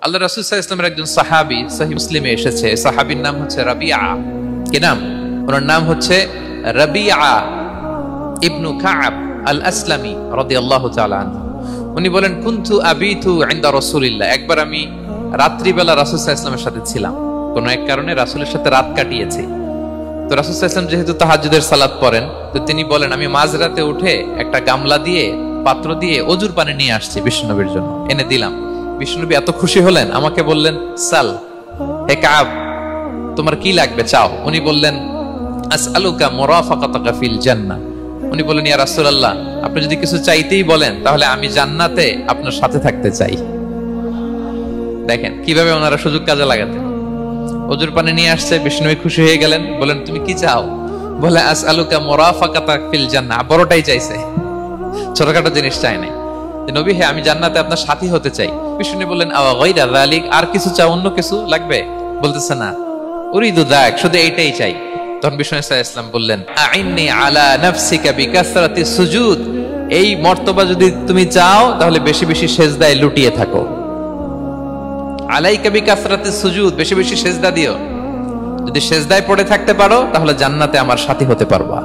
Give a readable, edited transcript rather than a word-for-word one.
আল্লাহ রাসূল সাল্লাল্লাহু আলাইহি ওয়াসাল্লামের একজন সাহাবী সহিহ মুসলিমে এসেছে, সাহাবীর নাম হচ্ছে রাবিআ। কি নাম? ওনার নাম হচ্ছে রাবিআ ইবনু কাব আল আসলামি রাদিয়াল্লাহু তাআলা আনহু। উনি বলেন, কুনতু আবিতু ইনদা রাসূলিল্লাহ, একবার আমি রাত্রিবেলা রাসূল সাল্লাল্লাহু আলাইহি ওয়াসাল্লামের সাথে ছিলাম, কোন এক কারণে রাসূলের সাথে রাত কাটিয়েছি। তো রাসূল সাল্লাল্লাহু আলাইহি ওয়াসাল্লাম যেহেতু তাহাজ্জুদের সালাত পড়েন, তো তিনি বলেন, আমি মাঝরাতে উঠে একটা গামলা দিয়ে পাত্র দিয়ে অজুর পানি নিয়ে আসছি বিশ্বনবীর জন্য, এনে দিলাম। বিশ্বনবী এত খুশি হলেন, আমাকে বললেন, সাল হে কাব, তোমার কি লাগবে চাও। উনি বললেন, আসআলুকা মুরাফাকাতাকা ফিল জান্নাহ। উনি বললেন, ইয়া রাসূলুল্লাহ, আপনি যদি কিছু চাইতেই বলেন তাহলে আমি জান্নাতে আপনার সাথে থাকতে চাই। দেখেন কিভাবে ওনারা সুযোগ কাজে লাগাতেন। অজুর পানি নিয়ে আসছে, বিষ্ণু খুশি হয়ে গেলেন, বলেন তুমি কি চাও? বলে আসআলুকা মুরাফাকাতাকা ফিল জান্নাহ, বড়টাই চাইছে, ছোটখাটো জিনিস চাই নাই। নবী হে, আমি জান্নাতে আপনার সাথী হতে চাই। বিষ্ণু বললেন, আওয়া গায়রা যালিক, আর কিছু চাও, অন্য কিছু লাগবে? বলতেছে না, উরিদু যাক, শুধু এইটাই চাই। তখন বিষ্ণু সাল্লাল্লাহু আলাইহি ওয়াসাল্লাম বললেন, আইন্নি আলা নাফসিকা বিকাসরাতি সুজুদ, এই মর্তবা যদি তুমি চাও তাহলে বেশি বেশি সেজদায় লুটিয়ে থাকো। আলাইকা বিকাসরাতি সুজুদ, বেশি বেশি সেজদা দিও। যদি সেজদায় পড়ে থাকতে পারো তাহলে জান্নাতে আমার সাথী হতে পারবা।